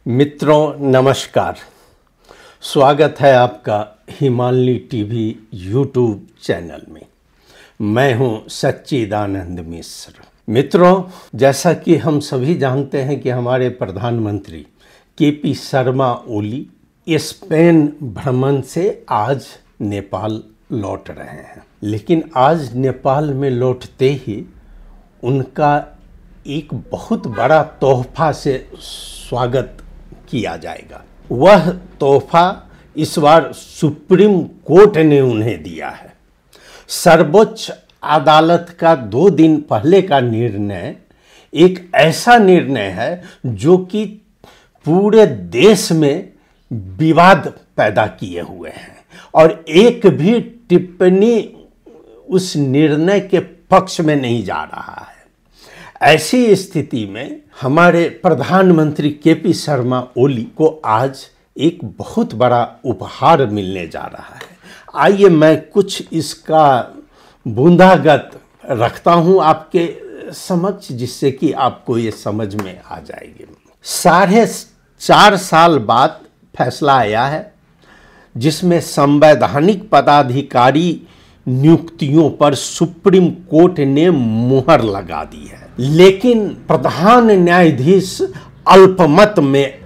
मित्रों नमस्कार, स्वागत है आपका हिमालय टीवी यूट्यूब चैनल में। मैं हूं सच्चिदानंद मिश्र। मित्रों, जैसा कि हम सभी जानते हैं कि हमारे प्रधानमंत्री केपी शर्मा ओली स्पेन भ्रमण से आज नेपाल लौट रहे हैं, लेकिन आज नेपाल में लौटते ही उनका एक बहुत बड़ा तोहफा से स्वागत किया जाएगा। वह तोहफा इस बार सुप्रीम कोर्ट ने उन्हें दिया है। सर्वोच्च अदालत का 2 दिन पहले का निर्णय एक ऐसा निर्णय है जो कि पूरे देश में विवाद पैदा किए हुए हैं और एक भी टिप्पणी उस निर्णय के पक्ष में नहीं जा रहा है। ऐसी स्थिति में हमारे प्रधानमंत्री केपी शर्मा ओली को आज एक बहुत बड़ा उपहार मिलने जा रहा है। आइए मैं कुछ इसका बूंदागत रखता हूं आपके समक्ष, जिससे कि आपको ये समझ में आ जाएगी। 4.5 साल बाद फैसला आया है जिसमें संवैधानिक पदाधिकारी नियुक्तियों पर सुप्रीम कोर्ट ने मुहर लगा दी है, लेकिन प्रधान न्यायाधीश अल्पमत में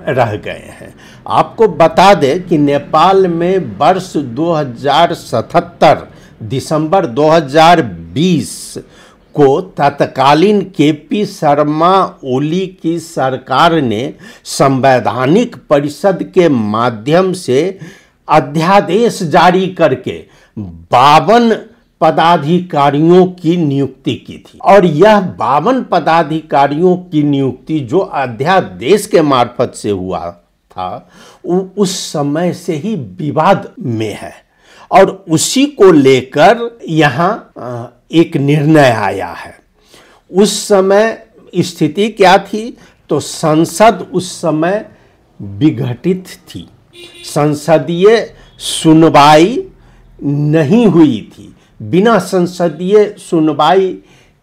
रह गए हैं। आपको बता दें कि नेपाल में वर्ष 2077 दिसंबर 2020 को तत्कालीन केपी शर्मा ओली की सरकार ने संवैधानिक परिषद के माध्यम से अध्यादेश जारी करके 52 पदाधिकारियों की नियुक्ति की थी और यह 52 पदाधिकारियों की नियुक्ति जो अध्यादेश के मार्फत से हुआ था उस समय से ही विवाद में है और उसी को लेकर यहाँ एक निर्णय आया है। उस समय स्थिति क्या थी, तो संसद उस समय विघटित थी, संसदीय सुनवाई नहीं हुई थी। बिना संसदीय सुनवाई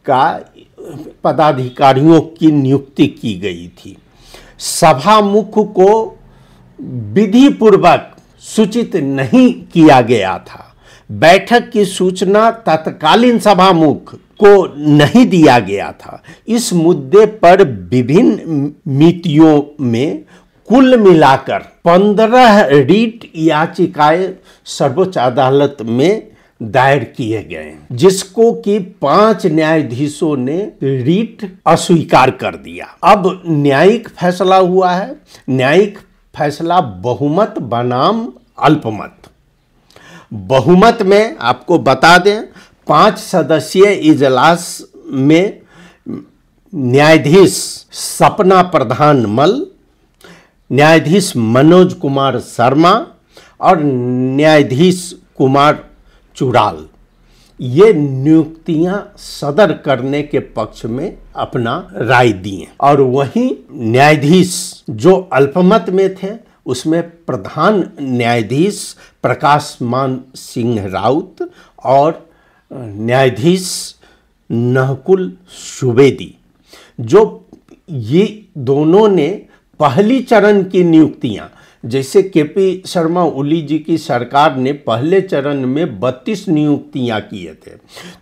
का पदाधिकारियों की नियुक्ति की गई थी। सभामुख को विधि पूर्वक सूचित नहीं किया गया था। बैठक की सूचना तत्कालीन सभामुख को नहीं दिया गया था। इस मुद्दे पर विभिन्न मीटियों में कुल मिलाकर 15 रीट याचिकाएं सर्वोच्च अदालत में दायर किए गए, जिसको कि 5 न्यायाधीशों ने रीट अस्वीकार कर दिया। अब न्यायिक फैसला हुआ है। न्यायिक फैसला बहुमत बनाम अल्पमत। बहुमत में आपको बता दें 5 सदस्यीय इजलास में न्यायाधीश सपना प्रधान मल, न्यायाधीश मनोज कुमार शर्मा और न्यायाधीश कुमार चुड़ाल ये नियुक्तियां सदर करने के पक्ष में अपना राय दिए और वहीं न्यायाधीश जो अल्पमत में थे उसमें प्रधान न्यायाधीश प्रकाशमान सिंह राउत और न्यायाधीश नहकुल सुवेदी, जो ये दोनों ने पहली चरण की नियुक्तियां, जैसे केपी शर्मा ओली जी की सरकार ने पहले चरण में 32 नियुक्तियां किए थे,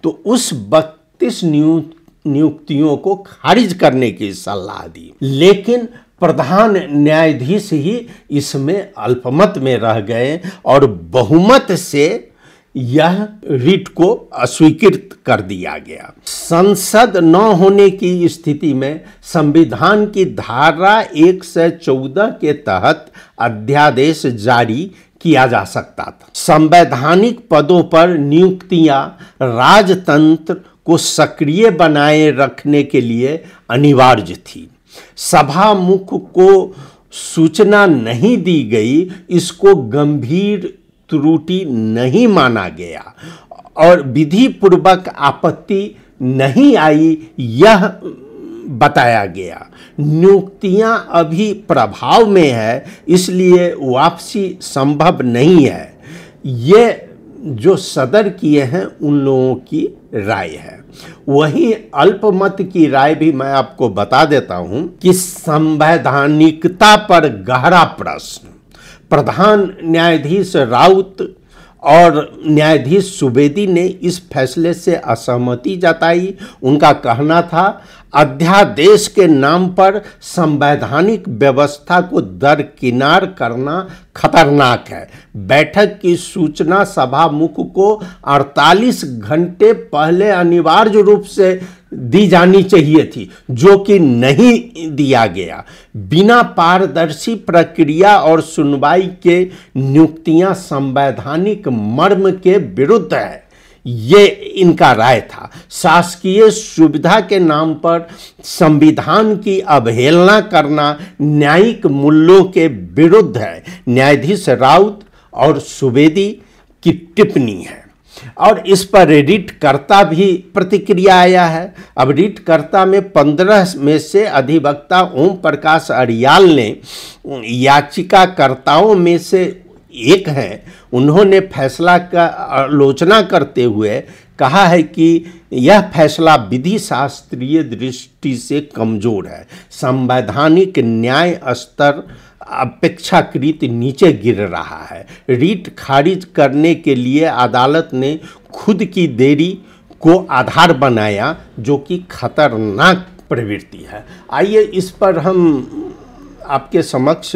तो उस 32 नियुक्तियों को खारिज करने की सलाह दी, लेकिन प्रधान न्यायाधीश ही इसमें अल्पमत में रह गए और बहुमत से यह रीट को अस्वीकृत कर दिया गया। संसद न होने की स्थिति में संविधान की धारा 114 के तहत अध्यादेश जारी किया जा सकता था। संवैधानिक पदों पर नियुक्तियां राजतंत्र को सक्रिय बनाए रखने के लिए अनिवार्य थी। सभामुख को सूचना नहीं दी गई, इसको गंभीर त्रुटि नहीं माना गया और विधि पूर्वक आपत्ति नहीं आई, यह बताया गया। नियुक्तियां अभी प्रभाव में है, इसलिए वापसी संभव नहीं है। ये जो सदर किए हैं उन लोगों की राय है। वहीं अल्पमत की राय भी मैं आपको बता देता हूं कि संवैधानिकता पर गहरा प्रश्न। प्रधान न्यायाधीश राउत और न्यायाधीश सुवेदी ने इस फैसले से असहमति जताई। उनका कहना था अध्यादेश के नाम पर संवैधानिक व्यवस्था को दरकिनार करना खतरनाक है। बैठक की सूचना सभा मुख को 48 घंटे पहले अनिवार्य रूप से दी जानी चाहिए थी, जो कि नहीं दिया गया। बिना पारदर्शी प्रक्रिया और सुनवाई के नियुक्तियां संवैधानिक मर्म के विरुद्ध है, ये इनका राय था। शासकीय सुविधा के नाम पर संविधान की अवहेलना करना न्यायिक मूल्यों के विरुद्ध है। न्यायाधीश राउत और सुवेदी की टिप्पणी है और इस पर रीटकर्ता भी प्रतिक्रिया आया है। अब रीटकर्ता में 15 में से अधिवक्ता ओम प्रकाश अरियाल ने याचिकाकर्ताओं में से एक हैं। उन्होंने फैसला का आलोचना करते हुए कहा है कि यह फैसला विधि शास्त्रीय दृष्टि से कमजोर है। संवैधानिक न्याय स्तर अपेक्षाकृत नीचे गिर रहा है। रीट खारिज करने के लिए अदालत ने खुद की देरी को आधार बनाया, जो कि खतरनाक प्रवृत्ति है। आइए इस पर हम आपके समक्ष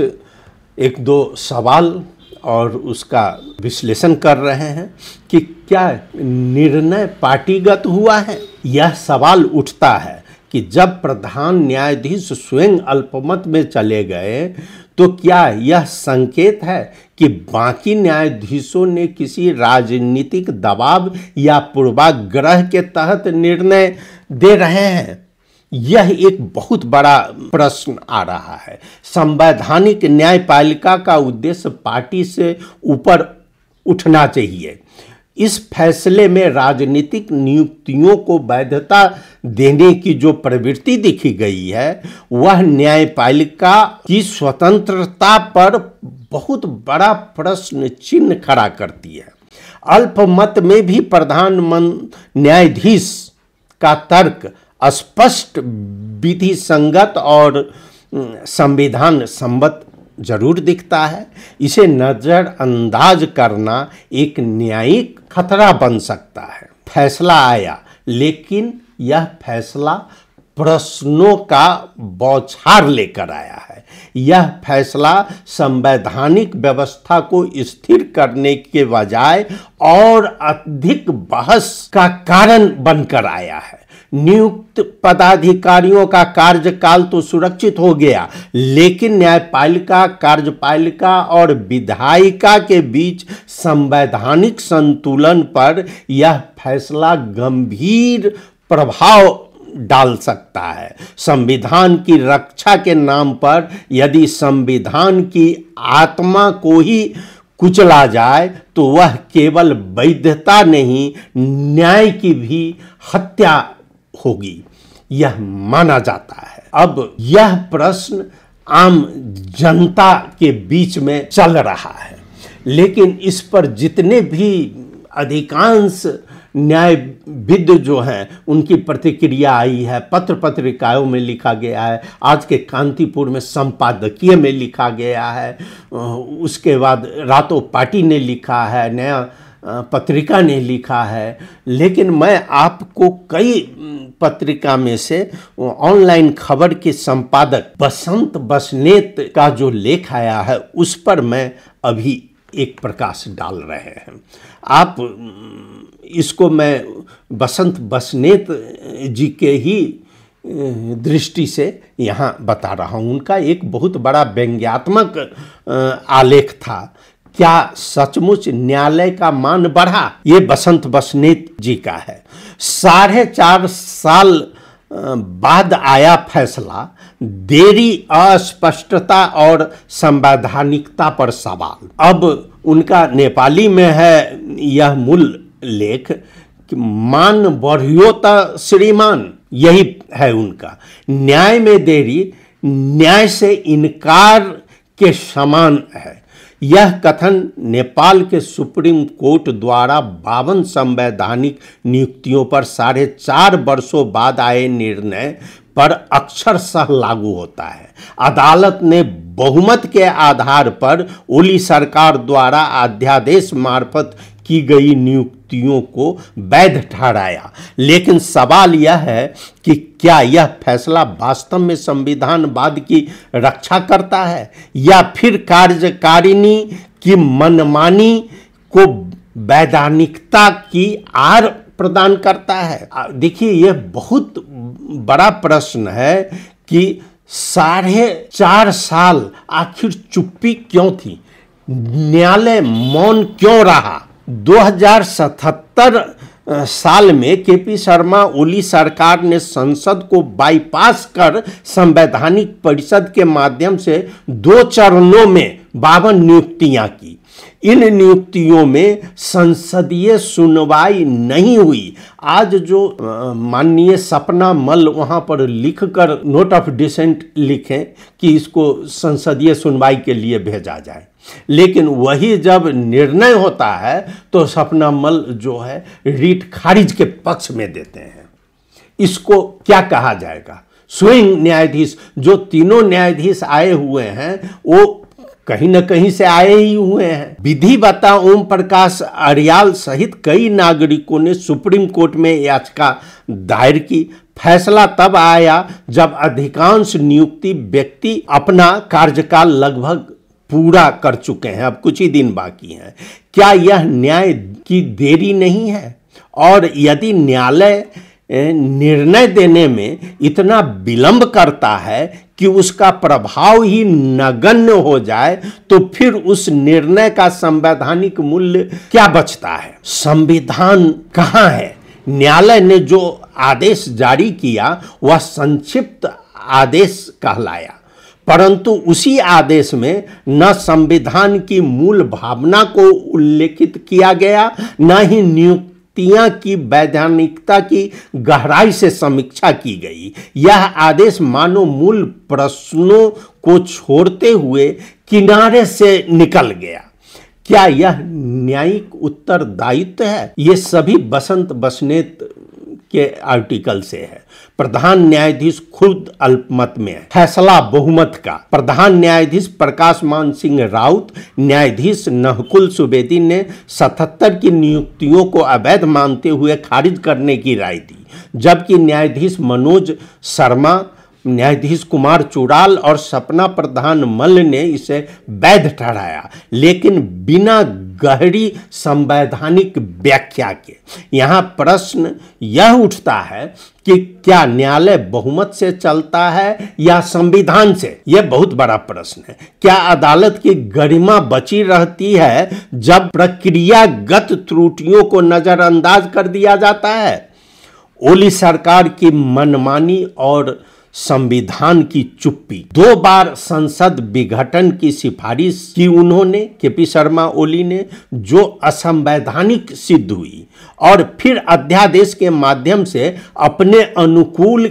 एक दो सवाल और उसका विश्लेषण कर रहे हैं कि क्या निर्णय पार्टीगत हुआ है। यह सवाल उठता है कि जब प्रधान न्यायाधीश स्वयं अल्पमत में चले गए तो क्या यह संकेत है कि बाकी न्यायाधीशों ने किसी राजनीतिक दबाव या पूर्वाग्रह के तहत निर्णय दे रहे हैं। यह एक बहुत बड़ा प्रश्न आ रहा है। संवैधानिक न्यायपालिका का उद्देश्य पार्टी से ऊपर उठना चाहिए। इस फैसले में राजनीतिक नियुक्तियों को वैधता देने की जो प्रवृत्ति दिखी गई है, वह न्यायपालिका की स्वतंत्रता पर बहुत बड़ा प्रश्न चिन्ह खड़ा करती है। अल्पमत में भी प्रधान न्यायाधीश का तर्क स्पष्ट, विधि संगत और संविधान सम्मत जरूर दिखता है। इसे नज़रअंदाज करना एक न्यायिक खतरा बन सकता है। फैसला आया, लेकिन यह फैसला प्रश्नों का बौछार लेकर आया है। यह फैसला संवैधानिक व्यवस्था को स्थिर करने के बजाय और अधिक बहस का कारण बनकर आया है। नियुक्त पदाधिकारियों का कार्यकाल तो सुरक्षित हो गया, लेकिन न्यायपालिका, कार्यपालिका और विधायिका के बीच संवैधानिक संतुलन पर यह फैसला गंभीर प्रभाव डाल सकता है। संविधान की रक्षा के नाम पर यदि संविधान की आत्मा को ही कुचला जाए तो वह केवल वैधता नहीं, न्याय की भी हत्या होगी, यह माना जाता है। अब यह प्रश्न आम जनता के बीच में चल रहा है, लेकिन इस पर जितने भी अधिकांश न्यायविद जो हैं उनकी प्रतिक्रिया आई है। पत्र पत्रिकाओं में लिखा गया है, आज के कांतिपुर में संपादकीय में लिखा गया है, उसके बाद रातों पार्टी ने लिखा है, नया पत्रिका ने लिखा है। लेकिन मैं आपको कई पत्रिका में से ऑनलाइन खबर के संपादक बसंत बसनेत का जो लेख आया है उस पर मैं अभी एक प्रकाश डाल रहे हैं। आप इसको मैं बसंत बसनेत जी के ही दृष्टि से यहाँ बता रहा हूँ। उनका एक बहुत बड़ा व्यंग्यात्मक आलेख था, क्या सचमुच न्यायालय का मान बढ़ा? ये बसंत बसनेत जी का है। 4.5 साल बाद आया फैसला, देरी, अस्पष्टता और संवैधानिकता पर सवाल। अब उनका नेपाली में है यह मूल लेख कि मान बढ़ियो त श्रीमान, यही है उनका। न्याय में देरी न्याय से इनकार के समान है। यह कथन नेपाल के सुप्रीम कोर्ट द्वारा 52 संवैधानिक नियुक्तियों पर 4.5 वर्षों बाद आए निर्णय पर अक्षरशः लागू होता है। अदालत ने बहुमत के आधार पर ओली सरकार द्वारा अध्यादेश मार्फत की गई नियुक्तियों को वैध ठहराया। लेकिन सवाल यह है कि क्या यह फैसला वास्तव में संविधानवाद की रक्षा करता है या फिर कार्यकारिणी की मनमानी को वैधानिकता की आड़ प्रदान करता है? देखिए, यह बहुत बड़ा प्रश्न है कि 4.5 साल आखिर चुप्पी क्यों थी, न्यायालय मौन क्यों रहा? 2077 साल में केपी शर्मा ओली सरकार ने संसद को बाईपास कर संवैधानिक परिषद के माध्यम से 2 चरणों में 52 नियुक्तियां की। इन नियुक्तियों में संसदीय सुनवाई नहीं हुई। आज जो माननीय सपना मल वहां पर लिखकर नोट ऑफ डिसेंट लिखें कि इसको संसदीय सुनवाई के लिए भेजा जाए, लेकिन वही जब निर्णय होता है तो सपना मल जो है रीट खारिज के पक्ष में देते हैं। इसको क्या कहा जाएगा? स्विंग न्यायाधीश, जो तीनों न्यायाधीश आए हुए हैं वो कहीं न कहीं से आए ही हुए हैं। विधिवक्ता ओम प्रकाश अरियाल सहित कई नागरिकों ने सुप्रीम कोर्ट में याचिका दायर की। फैसला तब आया जब अधिकांश नियुक्ति व्यक्ति अपना कार्यकाल लगभग पूरा कर चुके हैं, अब कुछ ही दिन बाकी हैं। क्या यह न्याय की देरी नहीं है? और यदि न्यायालय निर्णय देने में इतना विलंब करता है कि उसका प्रभाव ही नगण्य हो जाए तो फिर उस निर्णय का संवैधानिक मूल्य क्या बचता है? संविधान कहाँ है? न्यायालय ने जो आदेश जारी किया वह संक्षिप्त आदेश कहलाया, परंतु उसी आदेश में न संविधान की मूल भावना को उल्लेखित किया गया, न ही नियुक्तियां की वैधानिकता की गहराई से समीक्षा की गई। यह आदेश मानो मूल प्रश्नों को छोड़ते हुए किनारे से निकल गया। क्या यह न्यायिक उत्तरदायित्व है? ये सभी बसंत बसनेत के आर्टिकल से है। प्रधान न्यायाधीश खुद अल्पमत में है, फैसला बहुमत का। प्रधान न्यायाधीश प्रकाश मान सिंह राउत, न्यायाधीश नहकुल सुवेदी ने 77 की नियुक्तियों को अवैध मानते हुए खारिज करने की राय दी, जबकि न्यायाधीश मनोज शर्मा, न्यायाधीश कुमार चुड़ाल और सपना प्रधान मल ने इसे वैध ठहराया, लेकिन बिना गहरी संवैधानिक व्याख्या के। यहाँ प्रश्न यह उठता है कि क्या न्यायालय बहुमत से चलता है या संविधान से? यह बहुत बड़ा प्रश्न है। क्या अदालत की गरिमा बची रहती है जब प्रक्रियागत त्रुटियों को नजरअंदाज कर दिया जाता है? ओली सरकार की मनमानी और संविधान की चुप्पी। 2 बार संसद विघटन की सिफारिश की उन्होंने, केपी शर्मा ओली ने, जो असंवैधानिक सिद्ध हुई, और फिर अध्यादेश के माध्यम से अपने अनुकूल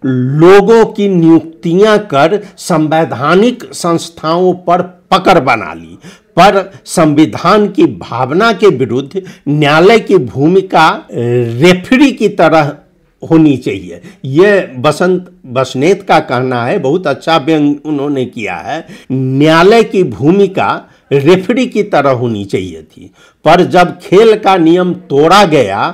लोगों की नियुक्तियां कर संवैधानिक संस्थाओं पर पकड़ बना ली। पर संविधान की भावना के विरुद्ध न्यायालय की भूमिका रेफरी की तरह होनी चाहिए। यह बसंत बसनेत का कहना है, बहुत अच्छा व्यंग उन्होंने किया है। न्यायालय की भूमिका रेफरी की तरह होनी चाहिए थी, पर जब खेल का नियम तोड़ा गया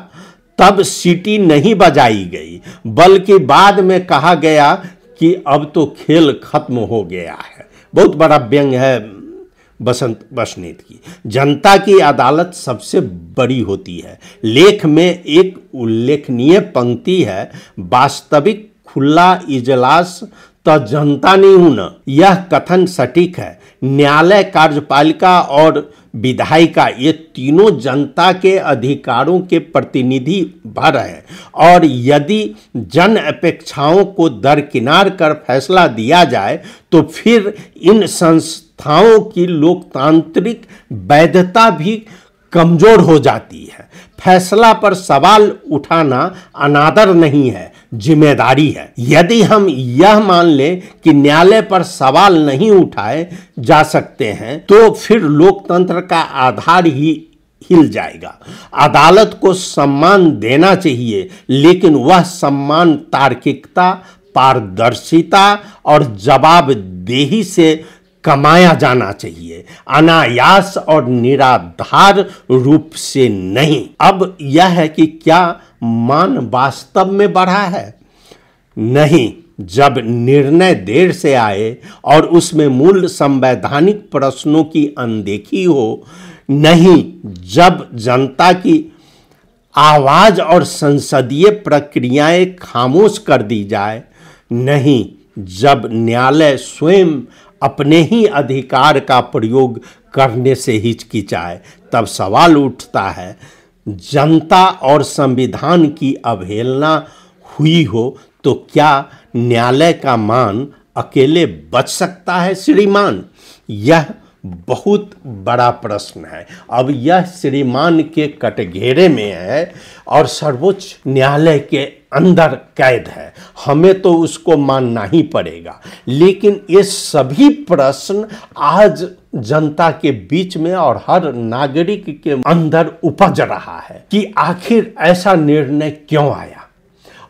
तब सीटी नहीं बजाई गई, बल्कि बाद में कहा गया कि अब तो खेल खत्म हो गया है। बहुत बड़ा व्यंग है बसंत बसनेत की। जनता की अदालत सबसे बड़ी होती है। लेख में एक उल्लेखनीय पंक्ति है, वास्तविक खुला इजलास तो जनता नहीं होना। यह कथन सटीक है। न्यायालय, कार्यपालिका और विधायिका, ये तीनों जनता के अधिकारों के प्रतिनिधि भर है, और यदि जन अपेक्षाओं को दरकिनार कर फैसला दिया जाए तो फिर इन संस्थाओं की लोकतांत्रिक वैधता भी कमजोर हो जाती है। फैसला पर सवाल उठाना अनादर नहीं है, जिम्मेदारी है। यदि हम यह मान लें कि न्यायालय पर सवाल नहीं उठाए जा सकते हैं तो फिर लोकतंत्र का आधार ही हिल जाएगा। अदालत को सम्मान देना चाहिए, लेकिन वह सम्मान तार्किकता, पारदर्शिता और जवाबदेही से कमाया जाना चाहिए, अनायास और निराधार रूप से नहीं। अब यह है कि क्या मान वास्तव में बढ़ा है? नहीं। जब निर्णय देर से आए और उसमें मूल संवैधानिक प्रश्नों की अनदेखी हो, नहीं जब जनता की आवाज और संसदीय प्रक्रियाएं खामोश कर दी जाए, नहीं जब न्यायालय स्वयं अपने ही अधिकार का प्रयोग करने से हिचकिचाए, तब सवाल उठता है जनता और संविधान की अवहेलना हुई हो तो क्या न्यायालय का मान अकेले बच सकता है श्रीमान? यह बहुत बड़ा प्रश्न है। अब यह श्रीमान के कटघरे में है और सर्वोच्च न्यायालय के अंदर कैद है। हमें तो उसको मानना ही पड़ेगा। लेकिन ये सभी प्रश्न आज जनता के बीच में और हर नागरिक के अंदर उपज रहा है कि आखिर ऐसा निर्णय क्यों आया।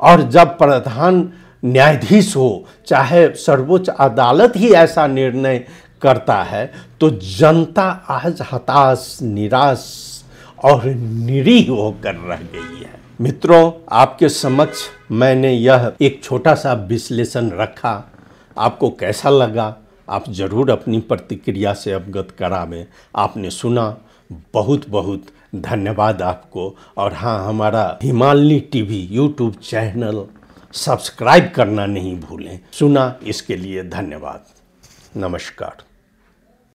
और जब प्रधान न्यायाधीश हो, चाहे सर्वोच्च अदालत ही ऐसा निर्णय करता है, तो जनता आज हताश, निराश और निरीह होकर रह गई है। मित्रों, आपके समक्ष मैंने यह एक छोटा सा विश्लेषण रखा। आपको कैसा लगा आप जरूर अपनी प्रतिक्रिया से अवगत करावें। आपने सुना, बहुत बहुत धन्यवाद आपको। और हाँ, हमारा हिमालनी टीवी यूट्यूब चैनल सब्सक्राइब करना नहीं भूलें। सुना इसके लिए धन्यवाद। नमस्कार।